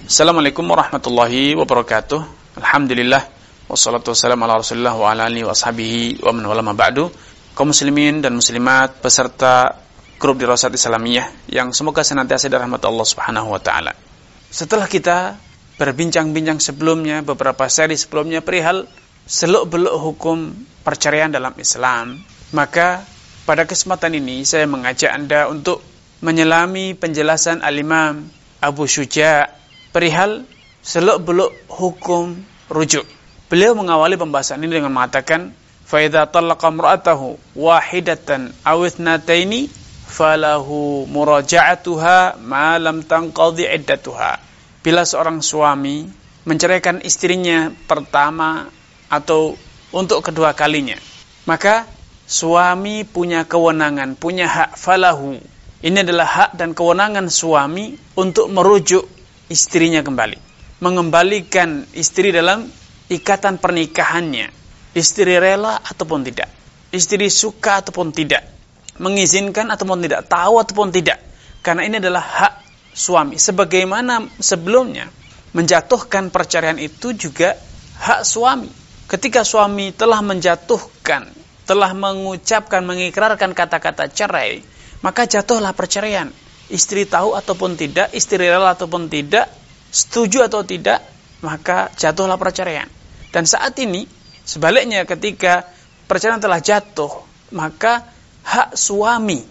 Assalamualaikum warahmatullahi wabarakatuh. Alhamdulillah wassalatu wassalamu ala Rasulillah wa ala alihi wa ashabihi wa man wala ma ba'du. Kaum muslimin dan muslimat peserta grup Dirasat Islamiyah yang semoga senantiasa dirahmati Allah Subhanahu wa taala. Setelah kita berbincang-bincang sebelumnya, beberapa seri sebelumnya perihal seluk-beluk hukum perceraian dalam Islam, maka pada kesempatan ini saya mengajak Anda untuk menyelami penjelasan Al-Imam Abu Syuja' perihal seluk-beluk hukum rujuk. Beliau mengawali pembahasan ini dengan mengatakan, fa idza talaqa imra'atahu wahidatan aw ithnataini falahu muraja'atuha ma lam tanqadhi iddatuha. Bila seorang suami menceraikan istrinya pertama atau untuk kedua kalinya, maka suami punya kewenangan, punya hak falahu. Ini adalah hak dan kewenangan suami untuk merujuk istrinya kembali, mengembalikan istri dalam ikatan pernikahannya. Istri rela ataupun tidak, istri suka ataupun tidak, mengizinkan ataupun tidak, tahu ataupun tidak, karena ini adalah hak suami. Sebagaimana sebelumnya menjatuhkan perceraian itu juga hak suami. Ketika suami telah menjatuhkan, telah mengucapkan, mengikrarkan kata-kata cerai, maka jatuhlah perceraian. Istri tahu ataupun tidak, istri rela ataupun tidak, setuju atau tidak, maka jatuhlah perceraian. Dan saat ini, sebaliknya ketika perceraian telah jatuh, maka hak suami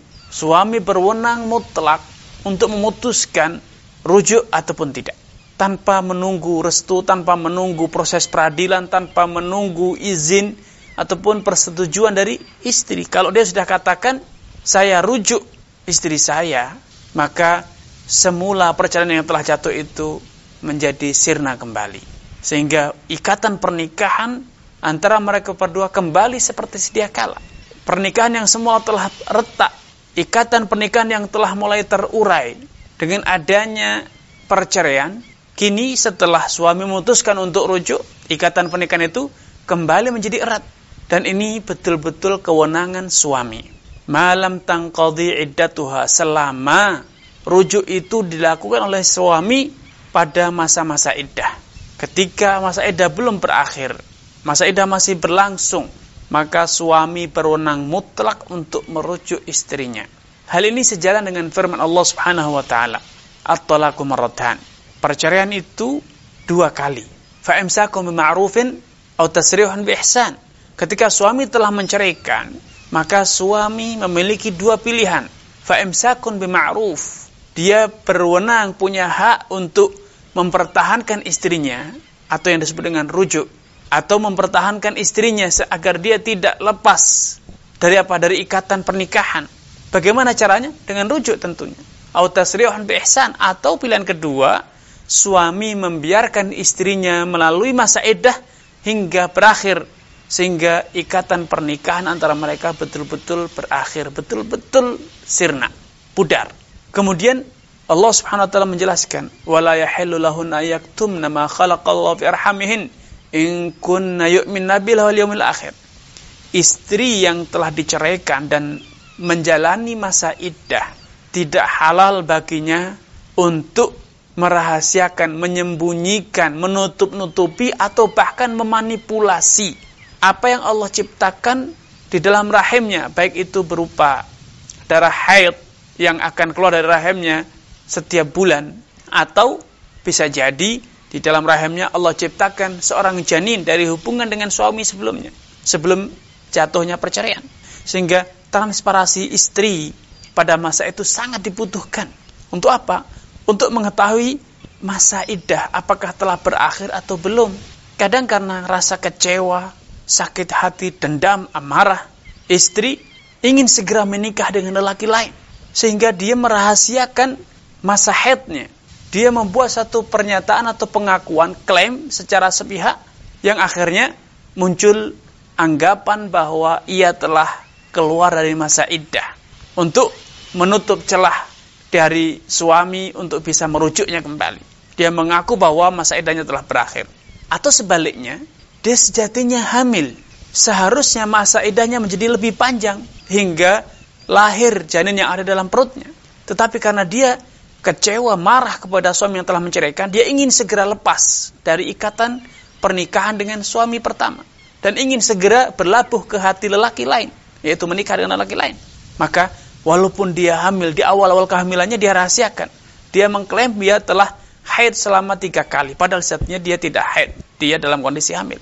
berwenang mutlak untuk memutuskan rujuk ataupun tidak. Tanpa menunggu restu, tanpa menunggu proses peradilan, tanpa menunggu izin ataupun persetujuan dari istri. Kalau dia sudah katakan, saya rujuk istri saya, maka semula perceraian yang telah jatuh itu menjadi sirna kembali. Sehingga ikatan pernikahan antara mereka berdua kembali seperti sedia kala. Pernikahan yang semula telah retak, ikatan pernikahan yang telah mulai terurai dengan adanya perceraian, kini setelah suami memutuskan untuk rujuk, ikatan pernikahan itu kembali menjadi erat. Dan ini betul-betul kewenangan suami. Malam tangqadhi iddatuha, selama rujuk itu dilakukan oleh suami pada masa-masa iddah. Ketika masa iddah belum berakhir, masa iddah masih berlangsung, maka suami berwenang mutlak untuk merujuk istrinya. Hal ini sejalan dengan firman Allah Subhanahu wa taala, at-talaqu marratan. Perceraian itu 2 kali. Fa imsakum bima'rufin aw tasrihun bi ihsan. Ketika suami telah menceraikan, maka suami memiliki 2 pilihan. Fa imsakun bima'ruf. Dia berwenang, punya hak untuk mempertahankan istrinya, atau yang disebut dengan rujuk, atau mempertahankan istrinya agar dia tidak lepas dari dari ikatan pernikahan. Bagaimana caranya? Dengan rujuk tentunya. Au tasrihun bi ihsan, atau pilihan kedua, suami membiarkan istrinya melalui masa iddah hingga berakhir, sehingga ikatan pernikahan antara mereka betul-betul berakhir, betul-betul sirna, pudar. Kemudian Allah Subhanahu wa taala menjelaskan, wala yahillu lahunna yaktumna ma khalaqallahu fi arhamihin in kunna yu'minna billahi wal yawmil akhir. Istri yang telah diceraikan dan menjalani masa iddah, tidak halal baginya untuk merahasiakan, menyembunyikan, menutup-nutupi atau bahkan memanipulasi apa yang Allah ciptakan di dalam rahimnya, baik itu berupa darah haid yang akan keluar dari rahimnya setiap bulan, atau bisa jadi di dalam rahimnya Allah ciptakan seorang janin dari hubungan dengan suami sebelumnya, sebelum jatuhnya perceraian. Sehingga transparasi istri pada masa itu sangat dibutuhkan. Untuk apa? Untuk mengetahui masa iddah apakah telah berakhir atau belum. Kadang karena rasa kecewa, sakit hati, dendam, amarah, istri ingin segera menikah dengan lelaki lain, sehingga dia merahasiakan masa haidnya. Dia membuat satu pernyataan atau pengakuan, klaim secara sepihak, yang akhirnya muncul anggapan bahwa ia telah keluar dari masa iddah, untuk menutup celah dari suami untuk bisa merujuknya kembali. Dia mengaku bahwa masa iddahnya telah berakhir. Atau sebaliknya, dia sejatinya hamil. Seharusnya masa iddahnya menjadi lebih panjang hingga lahir janin yang ada dalam perutnya. Tetapi karena dia kecewa, marah kepada suami yang telah menceraikan, dia ingin segera lepas dari ikatan pernikahan dengan suami pertama dan ingin segera berlabuh ke hati lelaki lain, yaitu menikah dengan lelaki lain. Maka walaupun dia hamil, di awal-awal kehamilannya dia rahasiakan. Dia mengklaim dia telah haid selama 3 kali, padahal saatnya dia tidak haid, dia dalam kondisi hamil.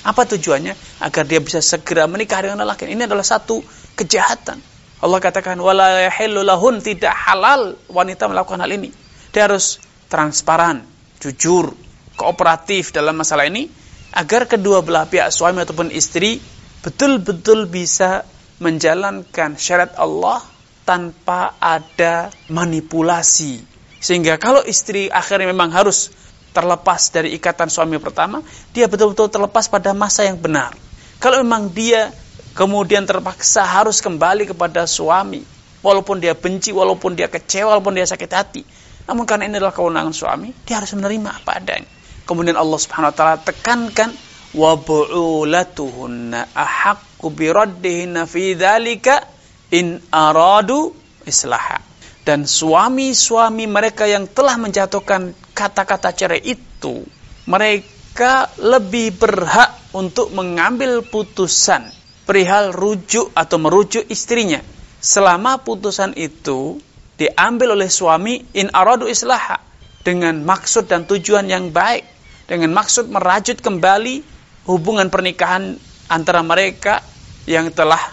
Apa tujuannya? Agar dia bisa segera menikah dengan lelaki. Ini adalah satu kejahatan. Allah katakan, wala yahillu lahun, tidak halal wanita melakukan hal ini. Dia harus transparan, jujur, kooperatif dalam masalah ini, agar kedua belah pihak suami ataupun istri betul-betul bisa menjalankan syariat Allah tanpa ada manipulasi. Sehingga kalau istri akhirnya memang harus terlepas dari ikatan suami pertama, dia betul-betul terlepas pada masa yang benar. Kalau memang dia kemudian terpaksa harus kembali kepada suami, walaupun dia benci, walaupun dia kecewa, walaupun dia sakit hati, namun karena ini adalah kewenangan suami, dia harus menerima apa adanya. Kemudian Allah Subhanahu wa taala tekankan, wa bu'ulatuhunna ahaqqu biraddihinna fi dzalika in aradu islaha. Dan suami-suami mereka yang telah menjatuhkan kata-kata cerai itu, mereka lebih berhak untuk mengambil putusan perihal rujuk atau merujuk istrinya, selama putusan itu diambil oleh suami in aradu islaha, dengan maksud dan tujuan yang baik, dengan maksud merajut kembali hubungan pernikahan antara mereka yang telah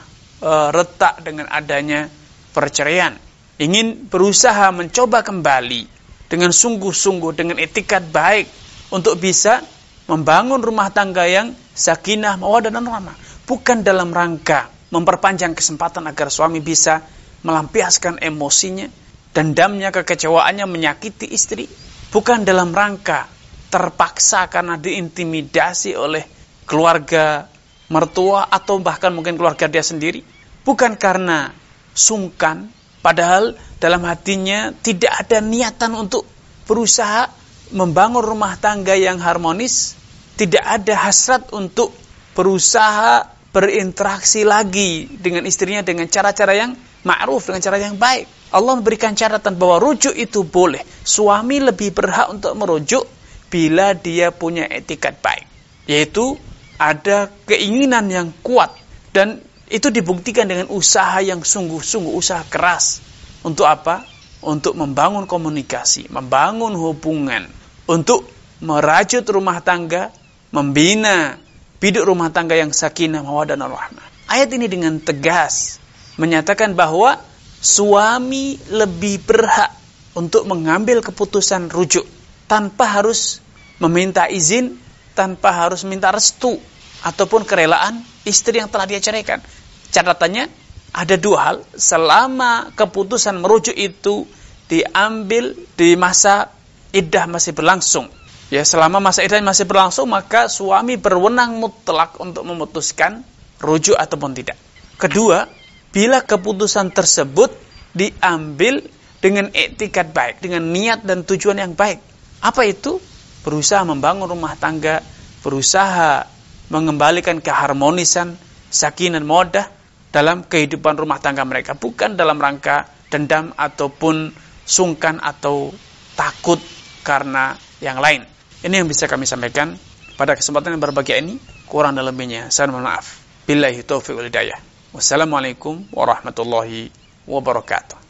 retak dengan adanya perceraian. Ingin berusaha mencoba kembali dengan sungguh-sungguh, dengan etikat baik, untuk bisa membangun rumah tangga yang sakinah, mawaddah dan rahmah. Bukan dalam rangka memperpanjang kesempatan agar suami bisa melampiaskan emosinya, dendamnya, kekecewaannya, menyakiti istri. Bukan dalam rangka terpaksa karena diintimidasi oleh keluarga mertua atau bahkan mungkin keluarga dia sendiri. Bukan karena sungkan, padahal dalam hatinya tidak ada niatan untuk berusaha membangun rumah tangga yang harmonis. Tidak ada hasrat untuk berusaha berinteraksi lagi dengan istrinya dengan cara-cara yang ma'ruf, dengan cara yang baik. Allah memberikan catatan bahwa rujuk itu boleh. Suami lebih berhak untuk merujuk bila dia punya etikat baik, yaitu ada keinginan yang kuat, dan itu dibuktikan dengan usaha yang sungguh-sungguh, usaha keras. Untuk apa? Untuk membangun komunikasi, membangun hubungan, untuk merajut rumah tangga, membina biduk rumah tangga yang sakinah, mawaddah dan rahmah. Ayat ini dengan tegas menyatakan bahwa suami lebih berhak untuk mengambil keputusan rujuk tanpa harus meminta izin, tanpa harus minta restu ataupun kerelaan istri yang telah dia ceraikan. Catatannya ada 2 hal. Selama keputusan merujuk itu diambil di masa iddah masih berlangsung, ya, selama masa iddah masih berlangsung, maka suami berwenang mutlak untuk memutuskan rujuk ataupun tidak. Kedua, bila keputusan tersebut diambil dengan etikat baik, dengan niat dan tujuan yang baik. Apa itu? Berusaha membangun rumah tangga, berusaha mengembalikan keharmonisan, sakinah, mawaddah dalam kehidupan rumah tangga mereka, bukan dalam rangka dendam ataupun sungkan atau takut karena yang lain. Ini yang bisa kami sampaikan pada kesempatan yang berbahagia ini. Kurang dan lebihnya saya mohon maaf. Billahi taufiq wal hidayah. Wassalamualaikum warahmatullahi wabarakatuh.